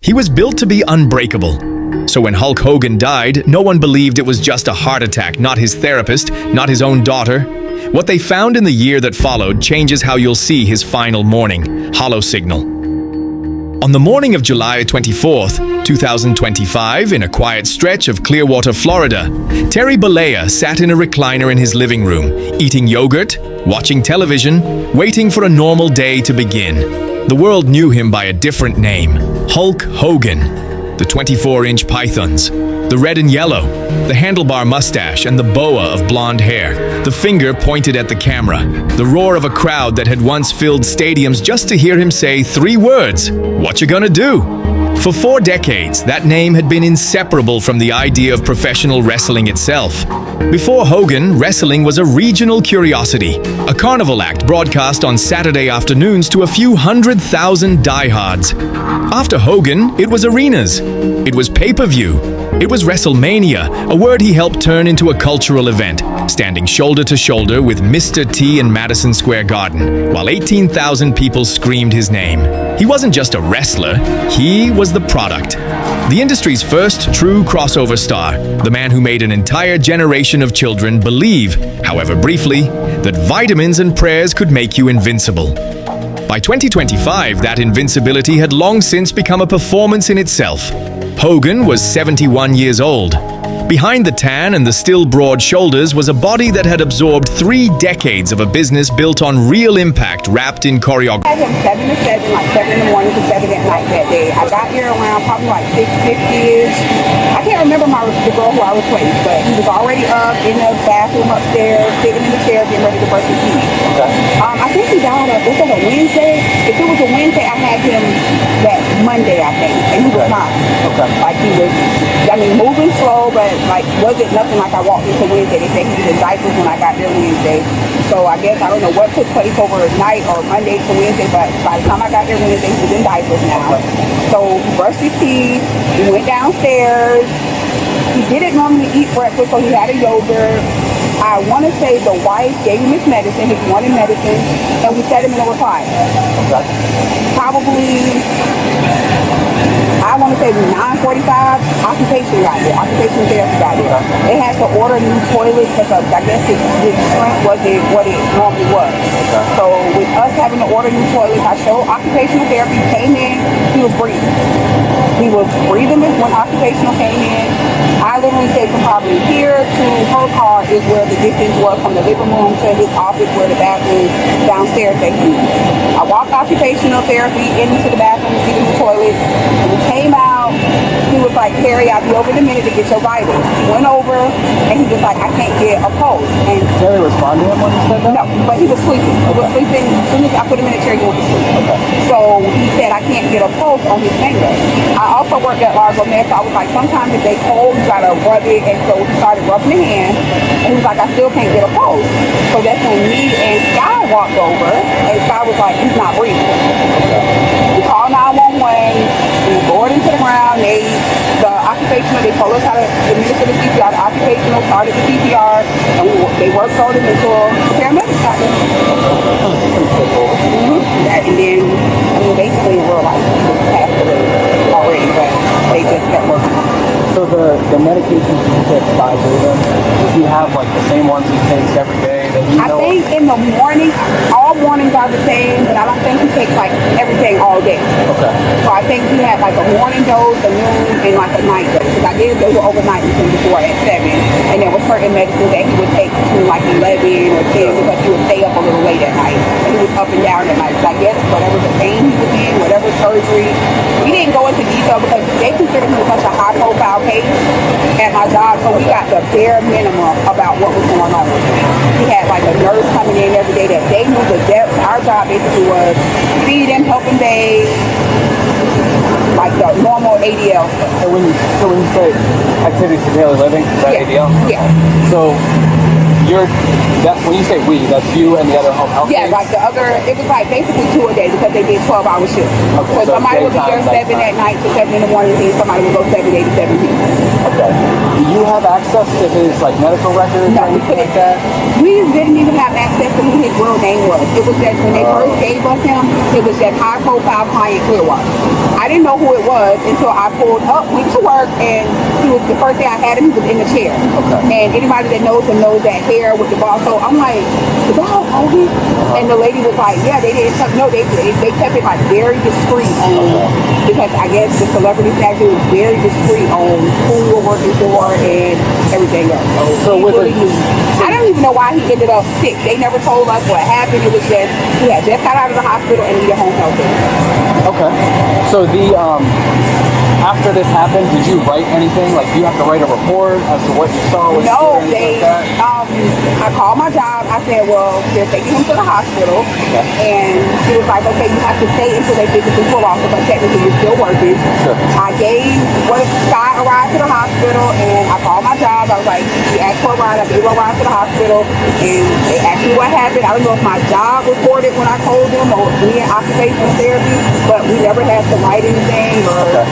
He was built to be unbreakable. So when Hulk Hogan died, no one believed it was just a heart attack, not his therapist, not his own daughter. What they found in the year that followed changes how you'll see his final morning, hollow signal. On the morning of July 24th, 2025, in a quiet stretch of Clearwater, Florida, Terry Bollea sat in a recliner in his living room, eating yogurt, watching television, waiting for a normal day to begin. The world knew him by a different name, Hulk Hogan. The 24-inch pythons, the red and yellow, the handlebar mustache and the boa of blonde hair, the finger pointed at the camera, the roar of a crowd that had once filled stadiums just to hear him say 3 words, "What you gonna do?" For 4 decades, that name had been inseparable from the idea of professional wrestling itself. Before Hogan, wrestling was a regional curiosity, a carnival act broadcast on Saturday afternoons to a few 100,000 diehards. After Hogan, it was arenas. It was pay-per-view. It was WrestleMania, a word he helped turn into a cultural event, standing shoulder to shoulder with Mr. T in Madison Square Garden, while 18,000 people screamed his name. He wasn't just a wrestler, he was the product. The industry's first true crossover star, the man who made an entire generation of children believe, however briefly, that vitamins and prayers could make you invincible. By 2025, that invincibility had long since become a performance in itself. Hogan was 71 years old. Behind the tan and the still broad shoulders was a body that had absorbed 3 decades of a business built on real impact wrapped in choreography. I had him 7 to 7, like 7 in the morning to 7 at night that day. I got here around probably like 6:50-ish. I can't remember the girl who I replaced, but he was already up in the bathroom upstairs, sitting in the chair, getting ready to brush his teeth. Okay. I think he died on, was that a Wednesday? If it was a Wednesday, I had him that Monday, I think, and he was fine. Okay. Like he was, moving slow, but like wasn't nothing like I walked into Wednesday. They said he was in diapers when I got there Wednesday. So I guess I don't know what took place overnight or Monday to Wednesday, but by the time I got there Wednesday, he was in diapers now. So he brushed his teeth, he went downstairs. He didn't normally eat breakfast, so he had a yogurt. I want to say the wife gave him his medicine, his morning medicine, and we set him in a recliner. Okay. Probably, I want to say 9:45, occupation got there, occupational therapy got there. They had to order new toilets because I guess his strength wasn't what it normally was. Okay. So with us having to order new toilets, I showed occupational therapy, came in, he was breathing. He was breathing when occupational came in. I literally said from probably here to her car is where the distance was from the living room to his office where the bathroom downstairs they used. I walked occupational therapy into the bathroom to see the toilet. When we came out, he was like, Terry, I'll be over in a minute to get your vitals. He went over and he was like, I can't get a pulse. And Terry responded to him when he said that? no, but he was sleeping. He was sleeping. As soon as I put him in the chair, he went to sleep. Okay. So he said, I can't get a pulse on his finger. I also worked at Largo Med, so I was like, sometimes if they cold, you gotta rub it. And so he started rubbing the hand. And he was like, I still can't get a pulse. So that's when me and Sky walked over. And Sky was like, he's not breathing. We called 911. We lowered him to the ground. The occupational, they told us how to administer the CPR. The occupational started the CPR. And they worked on him until the paramedics got there. And then, basically in real life, he was passed away already, but they just kept working. So the medications you take by David, does he have like the same ones he takes every day that you I know? think in the morning, all mornings are the same, but I don't think he takes like everything all day. Okay. So I think he had like a morning dose, a noon, and like a night dose. Because I did go overnight with him before at 7, and there was certain medicines that he would take between like 11 or 10 because he would stay up a little late at night. And he was up and down at night. So I guess whatever the pain he was in, whatever surgery, we didn't go into detail because they considered him such a high-profile case at my job, so we got the bare minimum about what was going on with him. He had like a nurse coming in every day that they knew the depth. Our job basically was feed him, help him bathe, like the normal ADL stuff. And when you say activities of daily living, is that Yeah. ADL? Yeah. So when you say we, that's you and the other home health Yeah, aides? like the other, it was like basically 2 a day because they did 12-hour shifts. Okay, so so somebody would be there daytime, 7 at night to 7 in the morning, and somebody would go 7 a to 7 p.m. Okay. Do you have access to his like medical records No, or anything like that? We didn't even have access to who his real name was. It was just when they first gave us him, it was just high profile client Clearwater. I didn't know who it was until I pulled up, went to work, and he was the first day I had him, he was in the chair. Okay. And anybody that knows him knows that hair with the ball. So I'm like, is that Hulk Hogan? And the lady was like, yeah, they didn't touch, no, they kept it like very discreet on, because I guess the celebrity factor was very discreet on who we were working for and everything else. So with really I don't even know why he ended up sick. They never told us what happened. It was just, he had just got out of the hospital and needed home health care. Okay. So after this happened, did you write anything? Like, do you have to write a report as to what you saw? No, I called my job. I said, well, they're taking him to the hospital. Okay. And she was like, okay, you have to stay until they physically pull off, because technically you're still working. Sure. I gave Scott a ride to the hospital, and I called my job. I was like, she asked for a ride. I gave her a ride to the hospital, and they asked me what happened. I don't know if my job reported when I told them, or me in occupational therapy, but we never had to write anything or. Okay.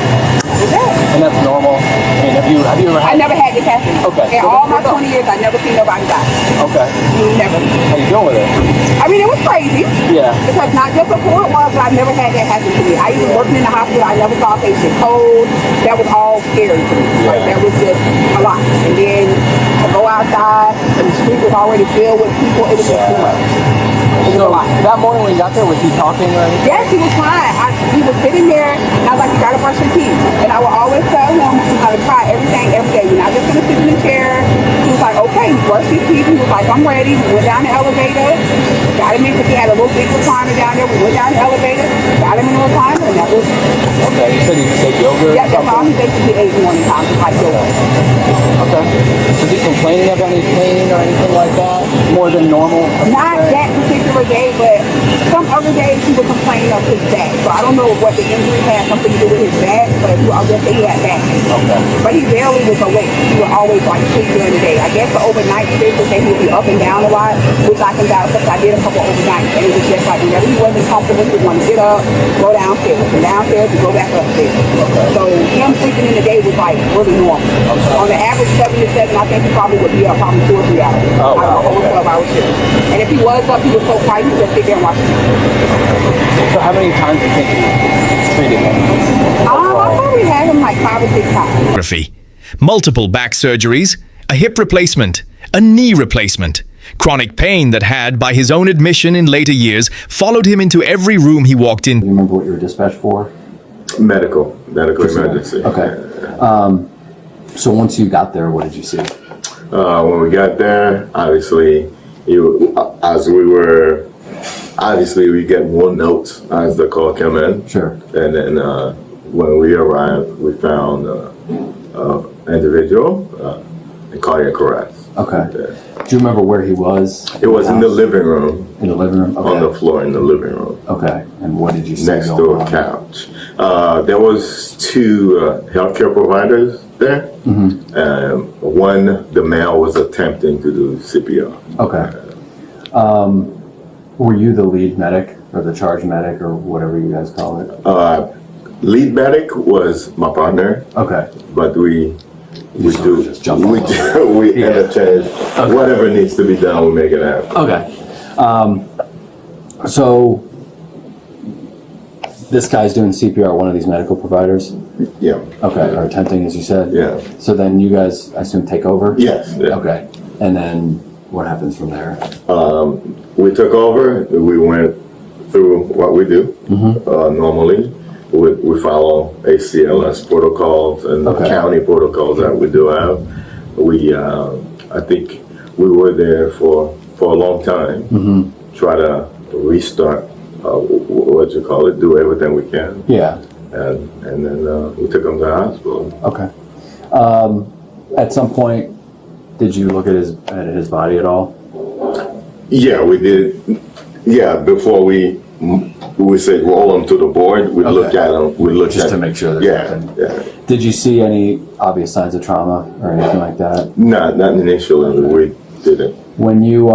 That. And that's normal. I mean, have you ever had? I never had this happen. Okay. In all my 20 years, I never seen nobody die. Okay. Never. How you doing with it? I mean, it was crazy. Yeah. Because not just before it was, but I never had that happen to me. I even working in the hospital, I never saw a patient cold. That was all scary to me. Like, that was just a lot. And then to go outside, and the street was already filled with people, it was just too much. So that morning when you got there, was he talking or anything? Yes, he was fine. He was sitting there, and I was like, you gotta brush your teeth. And I would always tell him, you gotta try everything every day. You're not just gonna sit in the chair. He was like, okay, he brushed his teeth. He was like, I'm ready. We went down the elevator. Got him in, because he had a little big recliner down there. We went down the elevator, got him in the recliner, and that was. Okay, you said he could take yogurt? Yeah, that's all he basically ate morning time, just like yogurt. Okay. Was he complaining of any pain or anything like that? More than normal? Not that particular day, but some other days he would complain of his back. So I don't know what the injury had something to do with his back, but I'll just say he had back pain. Okay. But he barely was awake. He would always like sleep during the day. I guess the overnight shift would say he would be up and down a lot, which I can vouch because I did a couple overnights, and it was just like whenever he wasn't comfortable, he would want to get up, go downstairs, and downstairs and go back upstairs. Okay. So him sleeping in the day was like really normal. Okay. On the average 7 to 7, I think he probably would be up probably 2 or 3 hours. Oh, wow. Out of the whole 12-hour shift. And if he was up, he was so quiet, he would just sit there and watch TV. So how many times do you think you treated him? I probably had him like 5 or 6 times. Multiple back surgeries, a hip replacement, a knee replacement. Chronic pain that had, by his own admission in later years, followed him into every room he walked in. Do you remember what you were dispatched for? Medical emergency. Okay. So once you got there, what did you see? When we got there, obviously, we get more notes as the call came in. Sure. And then when we arrived, we found individual in cardiac arrest. Okay. Yeah. Do you remember where he was? It was in the living room. In the living room? Okay. On the floor in the living room. Okay. And what did you see? Next to a couch. There was 2 healthcare providers there. Mm-hmm. One, the male was attempting to do CPR. Okay. Were you the lead medic or the charge medic or whatever you guys call it? Lead medic was my partner. Okay. But we interchange Okay. whatever needs to be done, we make it happen. Okay. So this guy's doing CPR, one of these medical providers? Yeah. Okay, or attempting, as you said? Yeah. So then you guys, I assume, take over? Yes. Yeah. Okay. And then what happens from there? We took over. We went through what we do normally. We follow ACLS protocols and county protocols that we do have. I think we were there for a long time. Try to restart, do everything we can. Yeah. And then we took him to the hospital. Okay. At some point, did you look at his body at all? Yeah, we did. Yeah, before we said roll him to the board. We look at him. We look just at to make sure there's nothing. Yeah. Did you see any obvious signs of trauma or anything like that? Not initially. We didn't. When you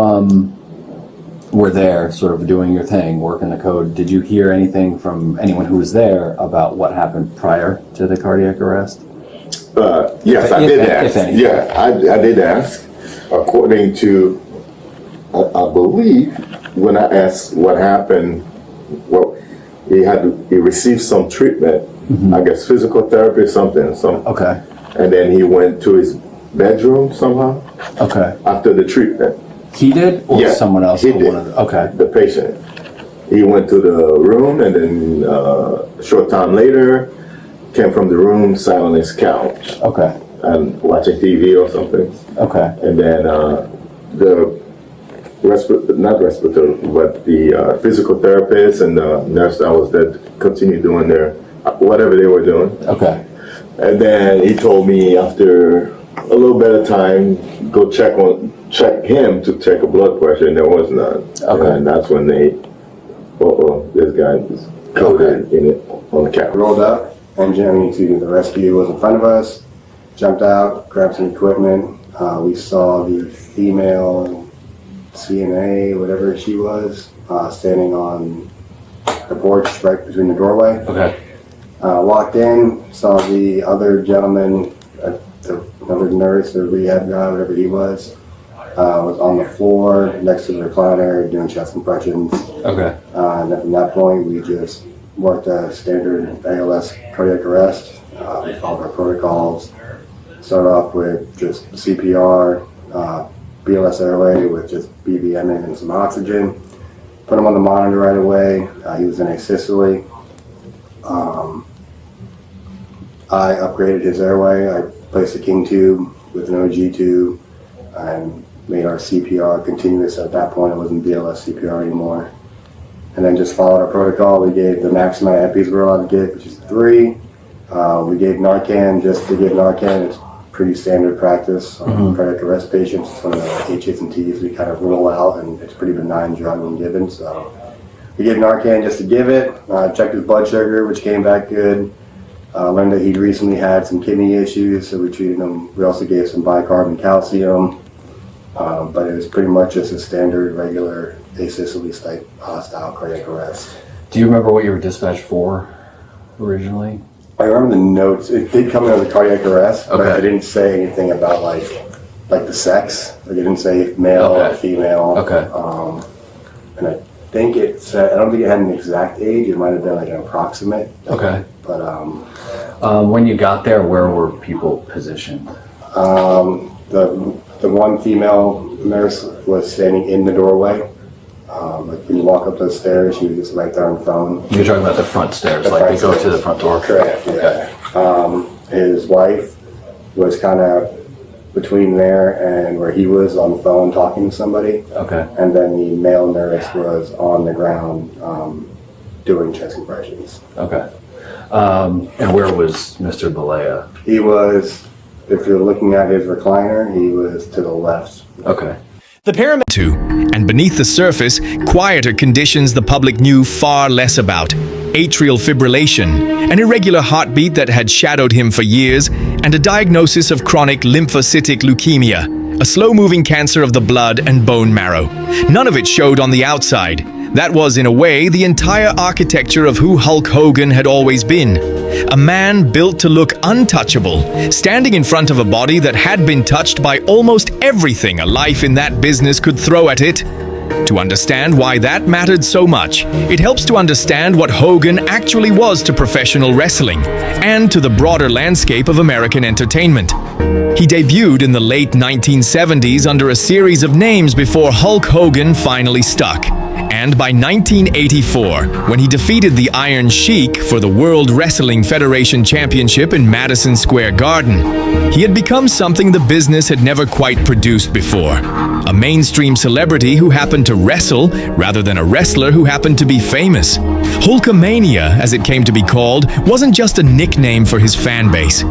were there, sort of doing your thing, working the code, did you hear anything from anyone who was there about what happened prior to the cardiac arrest? Yes, I did ask. If any. Yeah, I did ask. According to, I believe, when I asked what happened, well, he received some treatment, I guess physical therapy, something. Okay. And then he went to his bedroom somehow Okay. after the treatment. He did, or Yeah, someone else? he or did. one of the- okay. The patient. He went to the room, and then a short time later, came from the room, sat on his couch Okay. and watching TV or something. Okay. And then the not respiratory, but the physical therapist and the nurse that was there continued doing their whatever they were doing. Okay. And then he told me after a little bit of time, go check him to check a blood pressure, and there was none. Okay. And that's when they, this guy was covered in it on the couch. Rolled up, the rescue was in front of us, jumped out, grabbed some equipment. We saw the female CNA, whatever she was, standing on the porch right between the doorway. Okay. Walked in, saw the other gentleman, another nurse or rehab guy, whatever he was on the floor next to the recliner doing chest compressions. Okay. And then from that point, we just worked a standard ALS cardiac arrest. We followed our protocols. Started off with just CPR, BLS airway with just BBM and some oxygen. Put him on the monitor right away. He was in asystole. I upgraded his airway. I placed a king tube with an OG tube and made our CPR continuous. At that point, it wasn't BLS CPR anymore. And then just followed our protocol. We gave the max amount of EPIs we're allowed to give, which is 3. We gave Narcan just to give Narcan. It's pretty standard practice on cardiac arrest patients. It's one of the H's and T's we kind of roll out, and it's a pretty benign drug when given. So we gave Narcan just to give it. Checked his blood sugar, which came back good. Learned that he'd recently had some kidney issues, so we treated him. We also gave some bicarb and calcium, but it was pretty much just a standard, regular asystole type style cardiac arrest. Do you remember what you were dispatched for originally? I remember the notes. It did come in as a cardiac arrest, but Okay. I didn't say anything about like the sex. Like I didn't say male or Okay. female. Okay. And I think it said, I don't think it had an exact age. It might have been like an approximate. Okay. But When you got there, where were people positioned? the one female nurse was standing in the doorway. Like when you walk up the stairs, she was just right there on the phone. You're talking about the front stairs, The like front they go to stairs. the front door? Correct. Okay. Yeah. His wife was kind of between there and where he was on the phone talking to somebody. Okay. And then the male nurse was on the ground doing chest compressions. Okay. And where was Mr. Balea? He was, if you're looking at his recliner, he was to the left. Okay. The pyramid too, and beneath the surface, quieter conditions the public knew far less about. Atrial fibrillation, an irregular heartbeat that had shadowed him for years, and a diagnosis of chronic lymphocytic leukemia, a slow-moving cancer of the blood and bone marrow. None of it showed on the outside. That was, in a way, the entire architecture of who Hulk Hogan had always been. A man built to look untouchable, standing in front of a body that had been touched by almost everything a life in that business could throw at it. To understand why that mattered so much, it helps to understand what Hogan actually was to professional wrestling, and to the broader landscape of American entertainment. He debuted in the late 1970s under a series of names before Hulk Hogan finally stuck. And by 1984, when he defeated the Iron Sheik for the World Wrestling Federation Championship in Madison Square Garden, he had become something the business had never quite produced before. A mainstream celebrity who happened to wrestle rather than a wrestler who happened to be famous. Hulkamania, as it came to be called, wasn't just a nickname for his fan base.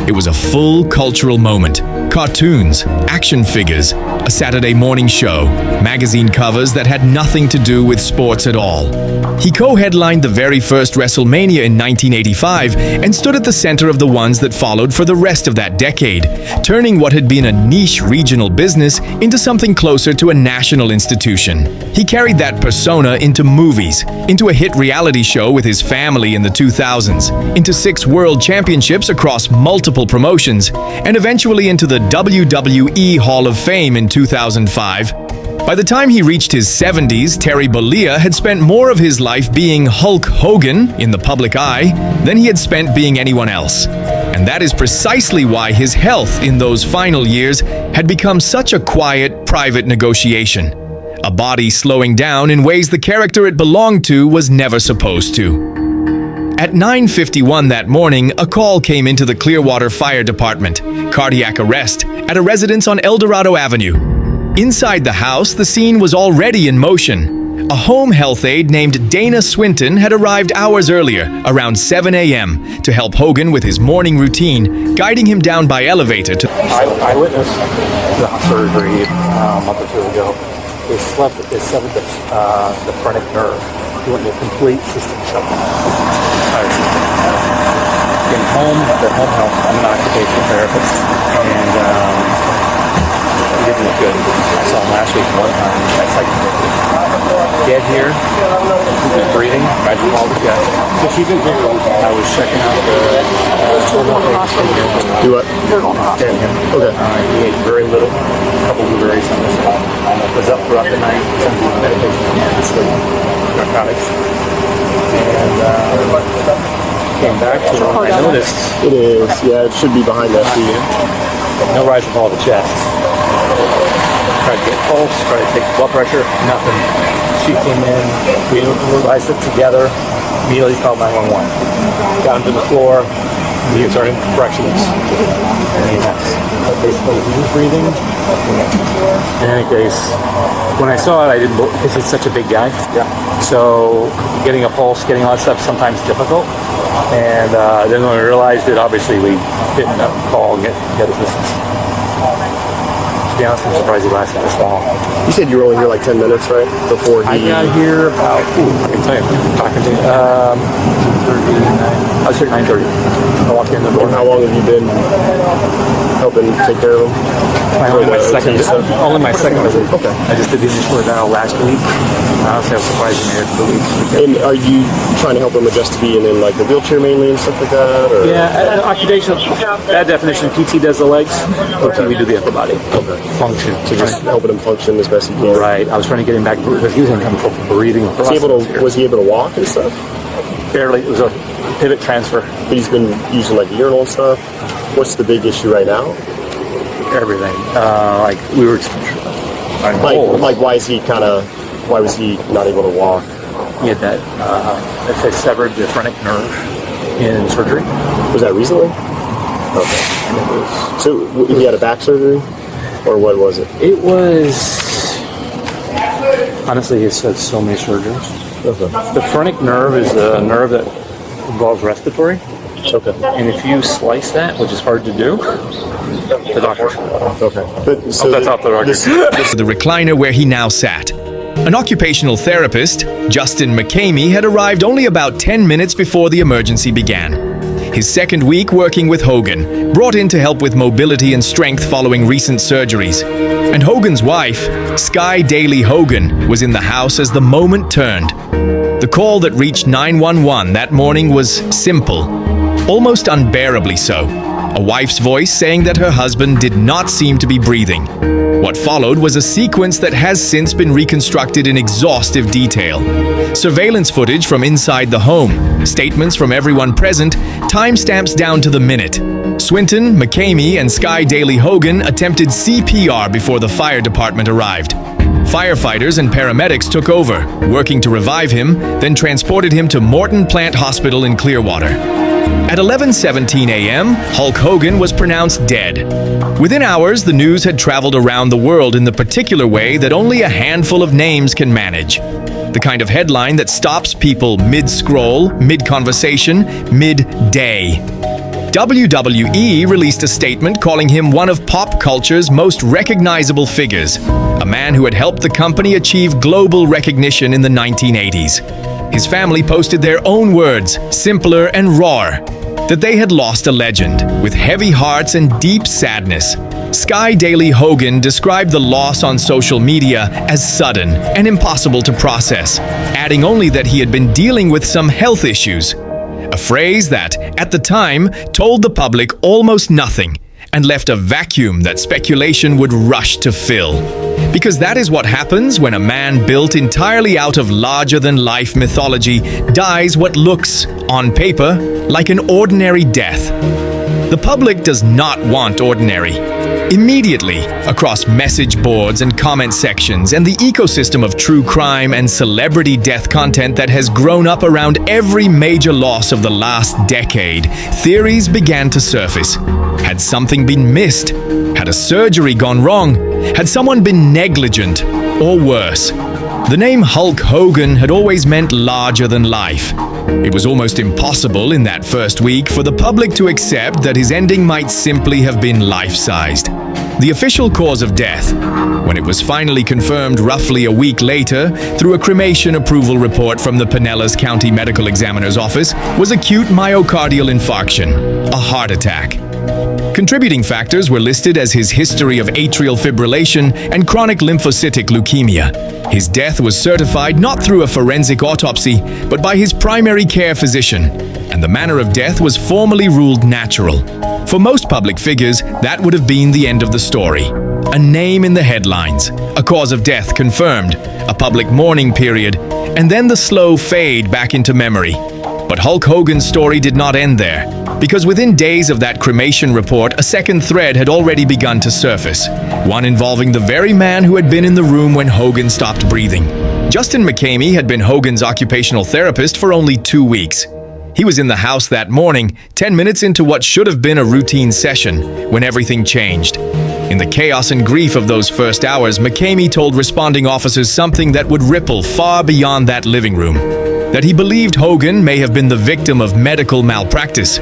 It was a full cultural moment. Cartoons, action figures, a Saturday morning show, magazine covers that had nothing to do with sports at all. He co-headlined the very first WrestleMania in 1985 and stood at the center of the ones that followed for the rest of that decade, turning what had been a niche regional business into something closer to a national institution. He carried that persona into movies, into a hit reality show with his family in the 2000s, into 6 world championships across multiple promotions, and eventually into the WWE Hall of Fame in 2005. By the time he reached his 70s, Terry Bollea had spent more of his life being Hulk Hogan in the public eye than he had spent being anyone else. And that is precisely why his health in those final years had become such a quiet, private negotiation. A body slowing down in ways the character it belonged to was never supposed to. At 9:51 that morning, a call came into the Clearwater Fire Department, cardiac arrest, at a residence on El Dorado Avenue. Inside the house, the scene was already in motion. A home health aide named Dana Swinton had arrived hours earlier, around 7 a.m., to help Hogan with his morning routine, guiding him down by elevator to... I witnessed the surgery a month or 2 ago. They severed the phrenic nerve. He went into complete system shutdown. In home health, I'm an occupational therapist, and he didn't look good. I saw him last week one time. That's like dead here. He's been breathing. I just called the chest. So she's been here. I was checking out the hospital. Do what? Okay. He ate very little, a couple of blueberries on this one. Was up throughout the night, some medication and sleep, narcotics. And came back to him. I noticed It is. Yeah, it should be behind that feet. no rise and fall of the chest. Tried to get pulse, tried to take blood pressure, nothing. She came in, we neutralized it together, immediately called 911. Got him to the floor, we started corrections. But basically, he was breathing. In any case, when I saw it, I didn't, because he's such a big guy. Yeah. So getting a pulse, getting all that stuff is sometimes difficult. And then when we realized it, obviously we didn't call and get assistance. To be honest, I'm surprised he lasted this long. You said you were only here like 10 minutes, right? Before he... I got here about, I can tell you, talking to you, I was here at 9:30. I walked in the door. And how long have you been helping take care of him? Only my second visit. Okay. I just did the initial now last week. Honestly, I was surprised he made it for the week. And are you trying to help him adjust to being in like the wheelchair mainly and stuff like that? Or? Yeah, occupational, bad definition. PT does the legs, OT we do the upper body. Okay. Function. So just helping him function as best he can. Right. I was trying to get him back because he was having trouble breathing. Was he able to walk and stuff? Barely. It was a pivot transfer. But he's been using like urinal and stuff. What's the big issue right now? Everything. Like we were. Like why was he not able to walk? He had that. They severed the phrenic nerve in surgery. Was that recently? Okay. So he had a back surgery, or what was it? It was. Honestly, he's had so many surgeries. Okay. The phrenic nerve is the nerve that involves respiratory. Okay. And if you slice that, which is hard to do, the doctor. Okay. But so That's off the record. the recliner where he now sat. An occupational therapist, Justin McCamey, had arrived only about 10 minutes before the emergency began. His second week working with Hogan, brought in to help with mobility and strength following recent surgeries. And Hogan's wife, Sky Daly Hogan, was in the house as the moment turned. The call that reached 911 that morning was simple, almost unbearably so. A wife's voice saying that her husband did not seem to be breathing. What followed was a sequence that has since been reconstructed in exhaustive detail. Surveillance footage from inside the home, statements from everyone present, timestamps down to the minute. Swinton, McCamey, and Sky Daly Hogan attempted CPR before the fire department arrived. Firefighters and paramedics took over, working to revive him, then transported him to Morton Plant Hospital in Clearwater. At 11:17 a.m., Hulk Hogan was pronounced dead. Within hours, the news had traveled around the world in the particular way that only a handful of names can manage. The kind of headline that stops people mid-scroll, mid-conversation, mid-day. WWE released a statement calling him one of pop culture's most recognizable figures, a man who had helped the company achieve global recognition in the 1980s. His family posted their own words, simpler and rawer, that they had lost a legend, with heavy hearts and deep sadness. Sky Daily Hogan described the loss on social media as sudden and impossible to process, adding only that he had been dealing with some health issues. A phrase that, at the time, told the public almost nothing and left a vacuum that speculation would rush to fill. Because that is what happens when a man built entirely out of larger-than-life mythology dies what looks, on paper, like an ordinary death. The public does not want ordinary. Immediately, across message boards and comment sections and the ecosystem of true crime and celebrity death content that has grown up around every major loss of the last decade, theories began to surface. Had something been missed? Had a surgery gone wrong? Had someone been negligent? Or worse? The name Hulk Hogan had always meant larger than life. It was almost impossible in that first week for the public to accept that his ending might simply have been life-sized. The official cause of death, when it was finally confirmed roughly a week later through a cremation approval report from the Pinellas County Medical Examiner's Office, was acute myocardial infarction, a heart attack. Contributing factors were listed as his history of atrial fibrillation and chronic lymphocytic leukemia. His death was certified not through a forensic autopsy, but by his primary care physician, and the manner of death was formally ruled natural. For most public figures, that would have been the end of the story. A name in the headlines, a cause of death confirmed, a public mourning period, and then the slow fade back into memory. But Hulk Hogan's story did not end there, because within days of that cremation report, a second thread had already begun to surface, one involving the very man who had been in the room when Hogan stopped breathing. Justin McCamey had been Hogan's occupational therapist for only 2 weeks. He was in the house that morning, 10 minutes into what should have been a routine session, when everything changed. In the chaos and grief of those first hours, McCamey told responding officers something that would ripple far beyond that living room. That he believed Hogan may have been the victim of medical malpractice.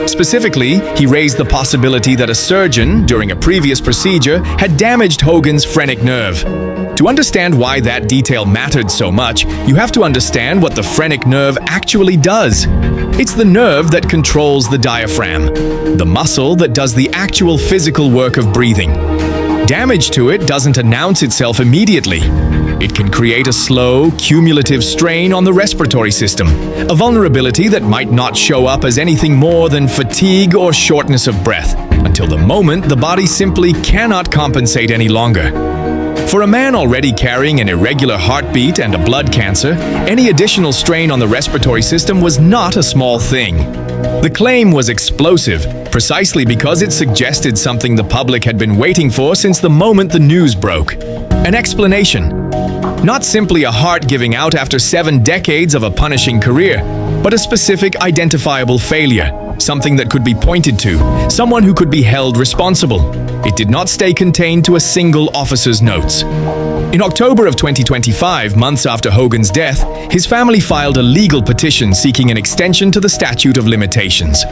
Specifically, he raised the possibility that a surgeon, during a previous procedure, had damaged Hogan's phrenic nerve. To understand why that detail mattered so much, you have to understand what the phrenic nerve actually does. It's the nerve that controls the diaphragm, the muscle that does the actual physical work of breathing. Damage to it doesn't announce itself immediately. It can create a slow, cumulative strain on the respiratory system, a vulnerability that might not show up as anything more than fatigue or shortness of breath, until the moment the body simply cannot compensate any longer. For a man already carrying an irregular heartbeat and a blood cancer, any additional strain on the respiratory system was not a small thing. The claim was explosive, precisely because it suggested something the public had been waiting for since the moment the news broke. An explanation. Not simply a heart giving out after 7 decades of a punishing career, but a specific identifiable failure, something that could be pointed to, someone who could be held responsible. It did not stay contained to a single officer's notes. In October of 2025, months after Hogan's death, his family filed a legal petition seeking an extension to the statute of limitations.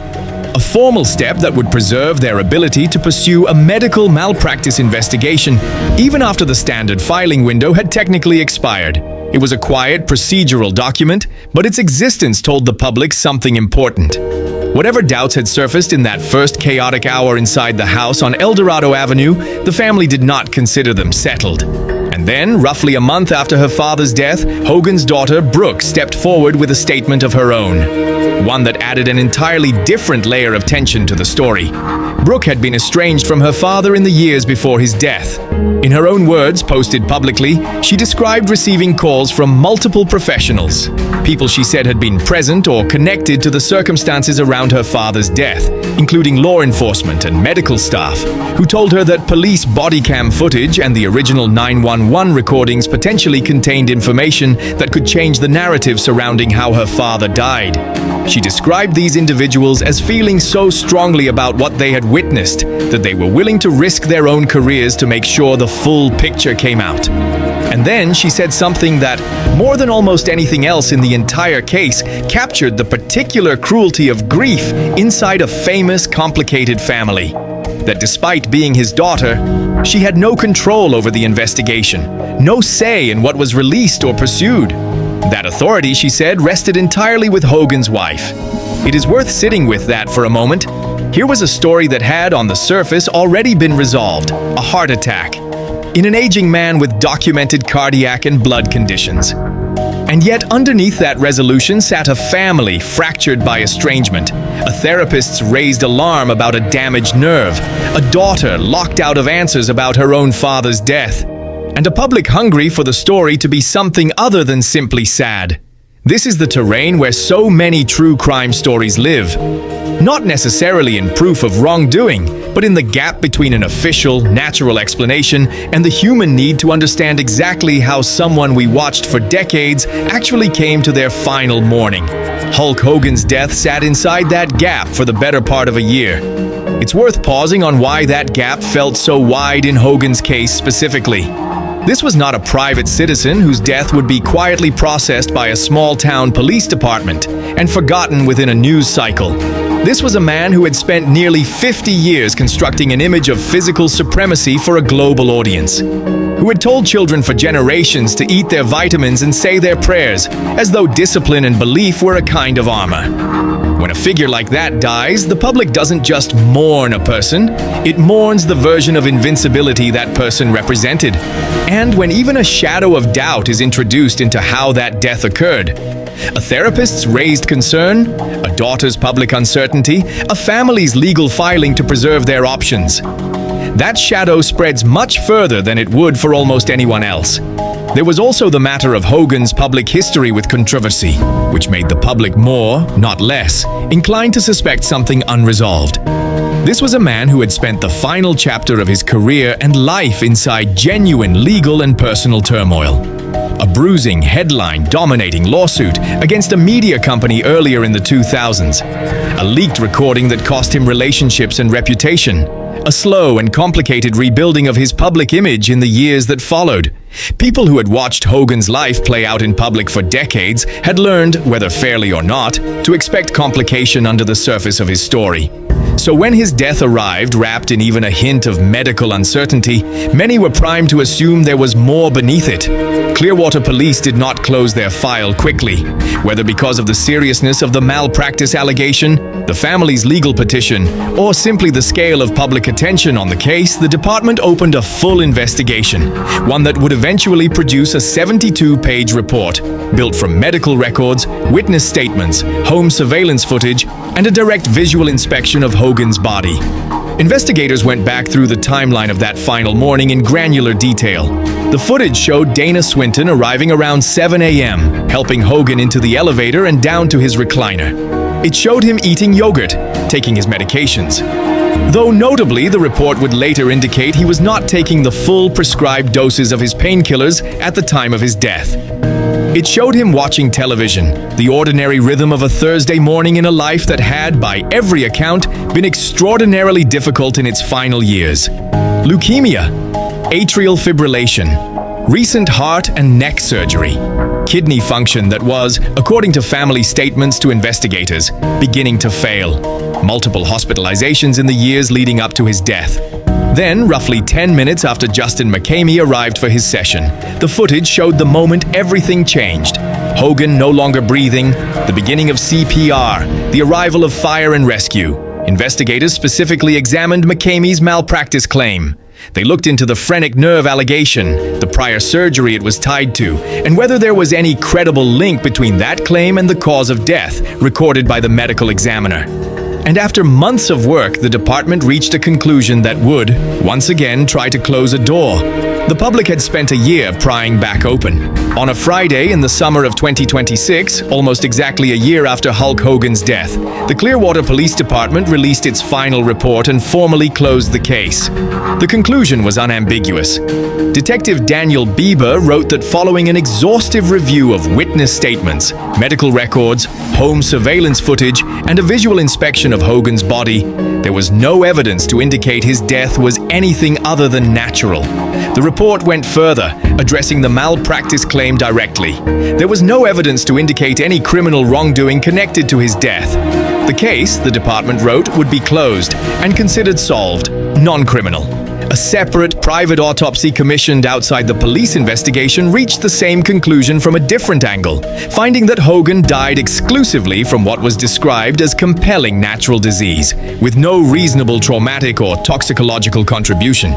A formal step that would preserve their ability to pursue a medical malpractice investigation even after the standard filing window had technically expired. It was a quiet, procedural document, but its existence told the public something important. Whatever doubts had surfaced in that first chaotic hour inside the house on El Dorado Avenue, the family did not consider them settled. And then, roughly a month after her father's death, Hogan's daughter, Brooke, stepped forward with a statement of her own. One that added an entirely different layer of tension to the story. Brooke had been estranged from her father in the years before his death. In her own words, posted publicly, she described receiving calls from multiple professionals. People she said had been present or connected to the circumstances around her father's death, including law enforcement and medical staff, who told her that police bodycam footage and the original 911 recordings potentially contained information that could change the narrative surrounding how her father died. She described these individuals as feeling so strongly about what they had witnessed that they were willing to risk their own careers to make sure the full picture came out. And then she said something that, more than almost anything else in the entire case, captured the particular cruelty of grief inside a famous, complicated family. That despite being his daughter, she had no control over the investigation, no say in what was released or pursued. That authority, she said, rested entirely with Hogan's wife. It is worth sitting with that for a moment. Here was a story that had, on the surface, already been resolved: a heart attack in an aging man with documented cardiac and blood conditions. And yet, underneath that resolution sat a family fractured by estrangement, a therapist's raised alarm about a damaged nerve, a daughter locked out of answers about her own father's death, and a public hungry for the story to be something other than simply sad. This is the terrain where so many true crime stories live. Not necessarily in proof of wrongdoing, but in the gap between an official, natural explanation and the human need to understand exactly how someone we watched for decades actually came to their final morning. Hulk Hogan's death sat inside that gap for the better part of a year. It's worth pausing on why that gap felt so wide in Hogan's case specifically. This was not a private citizen whose death would be quietly processed by a small-town police department and forgotten within a news cycle. This was a man who had spent nearly 50 years constructing an image of physical supremacy for a global audience, who had told children for generations to eat their vitamins and say their prayers, as though discipline and belief were a kind of armor. When a figure like that dies, the public doesn't just mourn a person, it mourns the version of invincibility that person represented. And when even a shadow of doubt is introduced into how that death occurred, a therapist's raised concern, a daughter's public uncertainty, a family's legal filing to preserve their options, that shadow spreads much further than it would for almost anyone else. There was also the matter of Hogan's public history with controversy, which made the public more, not less, inclined to suspect something unresolved. This was a man who had spent the final chapter of his career and life inside genuine legal and personal turmoil. A bruising, headline-dominating lawsuit against a media company earlier in the 2000s. A leaked recording that cost him relationships and reputation. A slow and complicated rebuilding of his public image in the years that followed. People who had watched Hogan's life play out in public for decades had learned, whether fairly or not, to expect complication under the surface of his story. So when his death arrived, wrapped in even a hint of medical uncertainty, many were primed to assume there was more beneath it. Clearwater police did not close their file quickly. Whether because of the seriousness of the malpractice allegation, the family's legal petition, or simply the scale of public attention on the case, the department opened a full investigation, one that would eventually produce a 72-page report, built from medical records, witness statements, home surveillance footage, and a direct visual inspection of Hogan's body. Investigators went back through the timeline of that final morning in granular detail. The footage showed Dana Swinton arriving around 7 a.m., helping Hogan into the elevator and down to his recliner. It showed him eating yogurt, taking his medications. Though notably, the report would later indicate he was not taking the full prescribed doses of his painkillers at the time of his death. It showed him watching television, the ordinary rhythm of a Thursday morning in a life that had, by every account, been extraordinarily difficult in its final years. Leukemia, atrial fibrillation, recent heart and neck surgery, kidney function that was, according to family statements to investigators, beginning to fail, multiple hospitalizations in the years leading up to his death. Then, roughly 10 minutes after Justin McCamey arrived for his session, the footage showed the moment everything changed. Hogan no longer breathing, the beginning of CPR, the arrival of fire and rescue. Investigators specifically examined McCamey's malpractice claim. They looked into the phrenic nerve allegation, the prior surgery it was tied to, and whether there was any credible link between that claim and the cause of death, recorded by the medical examiner. And after months of work, the department reached a conclusion that would, once again, try to close a door. The public had spent a year prying back open. On a Friday in the summer of 2026, almost exactly a year after Hulk Hogan's death, the Clearwater Police Department released its final report and formally closed the case. The conclusion was unambiguous. Detective Daniel Bieber wrote that following an exhaustive review of witness statements, medical records, home surveillance footage, and a visual inspection of Hogan's body, there was no evidence to indicate his death was anything other than natural. The report went further, addressing the malpractice claim directly. There was no evidence to indicate any criminal wrongdoing connected to his death. The case, the department wrote, would be closed and considered solved, non-criminal. A separate private autopsy commissioned outside the police investigation reached the same conclusion from a different angle, finding that Hogan died exclusively from what was described as compelling natural disease, with no reasonable traumatic or toxicological contribution.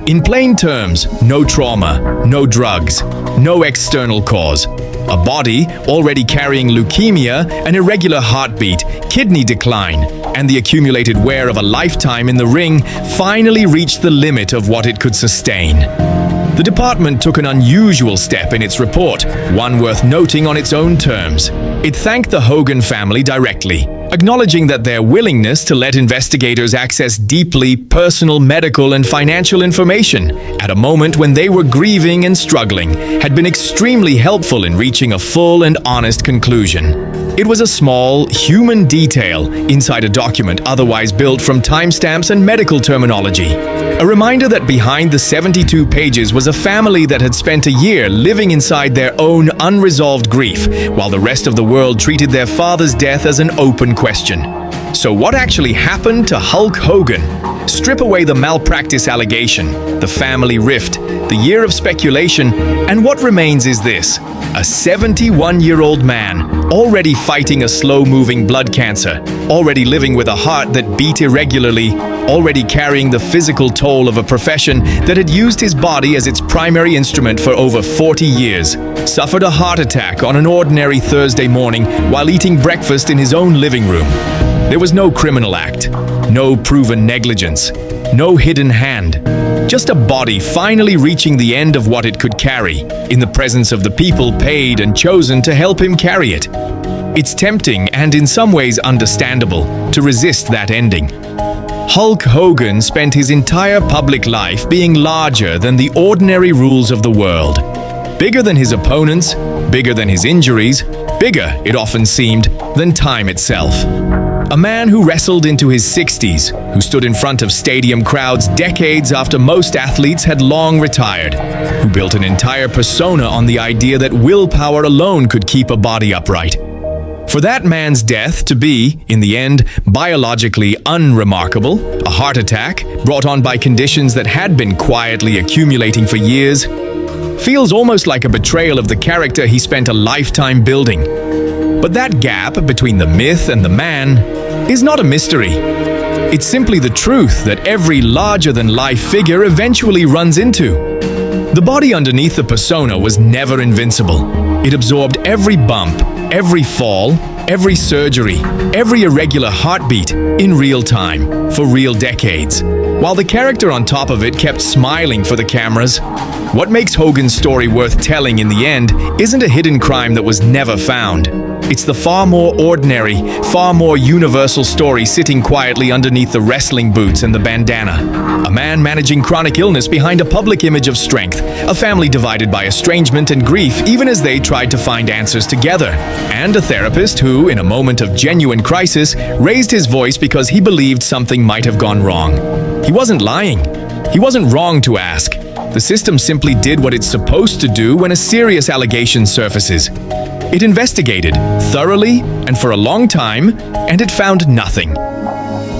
In plain terms, no trauma, no drugs, no external cause. A body already carrying leukemia, an irregular heartbeat, kidney decline, and the accumulated wear of a lifetime in the ring finally reached the limit of what it could sustain. The department took an unusual step in its report, one worth noting on its own terms. It thanked the Hogan family directly, acknowledging that their willingness to let investigators access deeply personal medical and financial information at a moment when they were grieving and struggling had been extremely helpful in reaching a full and honest conclusion. It was a small, human detail inside a document otherwise built from timestamps and medical terminology. A reminder that behind the 72 pages was a family that had spent a year living inside their own unresolved grief, while the rest of the world treated their father's death as an open question. So what actually happened to Hulk Hogan? Strip away the malpractice allegation, the family rift, the year of speculation, and what remains is this: a 71-year-old man, already fighting a slow-moving blood cancer, already living with a heart that beat irregularly, already carrying the physical toll of a profession that had used his body as its primary instrument for over 40 years, suffered a heart attack on an ordinary Thursday morning while eating breakfast in his own living room. There was no criminal act, no proven negligence, no hidden hand, just a body finally reaching the end of what it could carry, in the presence of the people paid and chosen to help him carry it. It's tempting and in some ways understandable to resist that ending. Hulk Hogan spent his entire public life being larger than the ordinary rules of the world. Bigger than his opponents, bigger than his injuries, bigger, it often seemed, than time itself. A man who wrestled into his 60s, who stood in front of stadium crowds decades after most athletes had long retired, who built an entire persona on the idea that willpower alone could keep a body upright. For that man's death to be, in the end, biologically unremarkable, a heart attack brought on by conditions that had been quietly accumulating for years, feels almost like a betrayal of the character he spent a lifetime building. But that gap between the myth and the man is not a mystery. It's simply the truth that every larger-than-life figure eventually runs into. The body underneath the persona was never invincible. It absorbed every bump, every fall, every surgery, every irregular heartbeat in real time, for real decades, while the character on top of it kept smiling for the cameras. What makes Hogan's story worth telling in the end isn't a hidden crime that was never found. It's the far more ordinary, far more universal story sitting quietly underneath the wrestling boots and the bandana. A man managing chronic illness behind a public image of strength, a family divided by estrangement and grief even as they tried to find answers together, and a therapist who, in a moment of genuine crisis, raised his voice because he believed something might have gone wrong. He wasn't lying. He wasn't wrong to ask. The system simply did what it's supposed to do when a serious allegation surfaces. It investigated thoroughly and for a long time, and it found nothing.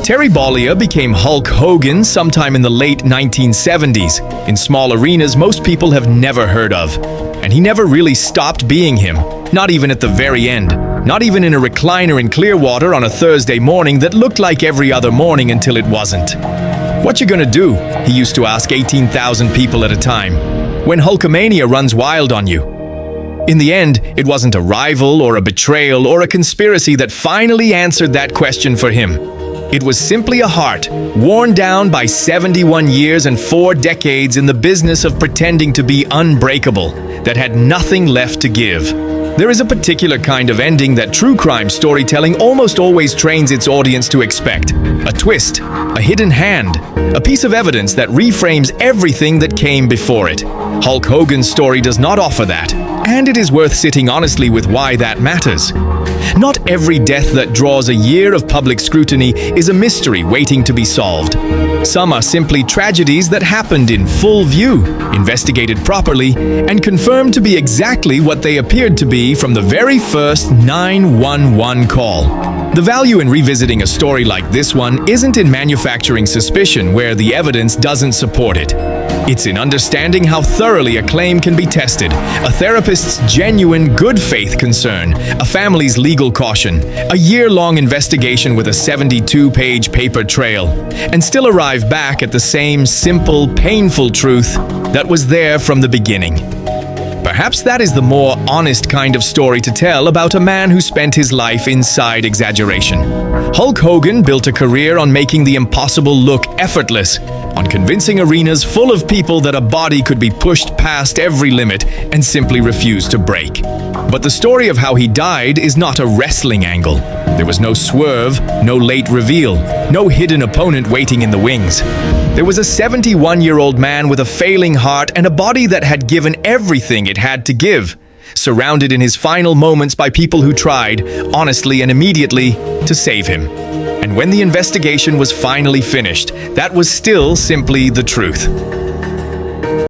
Terry Bollea became Hulk Hogan sometime in the late 1970s, in small arenas most people have never heard of. And he never really stopped being him, not even at the very end, not even in a recliner in Clearwater on a Thursday morning that looked like every other morning until it wasn't. "What you gonna do?" he used to ask 18,000 people at a time, "when Hulkamania runs wild on you?" In the end, it wasn't a rival or a betrayal or a conspiracy that finally answered that question for him. It was simply a heart, worn down by 71 years and 4 decades in the business of pretending to be unbreakable, that had nothing left to give. There is a particular kind of ending that true crime storytelling almost always trains its audience to expect. A twist, a hidden hand, a piece of evidence that reframes everything that came before it. Hulk Hogan's story does not offer that, and it is worth sitting honestly with why that matters. Not every death that draws a year of public scrutiny is a mystery waiting to be solved. Some are simply tragedies that happened in full view, investigated properly, and confirmed to be exactly what they appeared to be from the very first 911 call. The value in revisiting a story like this one isn't in manufacturing suspicion where the evidence doesn't support it. It's in understanding how thoroughly a claim can be tested, a therapist's genuine good faith concern, a family's legal caution, a year-long investigation with a 72-page paper trail, and still arrive back at the same simple, painful truth that was there from the beginning. Perhaps that is the more honest kind of story to tell about a man who spent his life inside exaggeration. Hulk Hogan built a career on making the impossible look effortless, on convincing arenas full of people that a body could be pushed past every limit and simply refuse to break. But the story of how he died is not a wrestling angle. There was no swerve, no late reveal, no hidden opponent waiting in the wings. There was a 71-year-old man with a failing heart and a body that had given everything it had to give, surrounded in his final moments by people who tried, honestly and immediately, to save him. And when the investigation was finally finished, that was still simply the truth.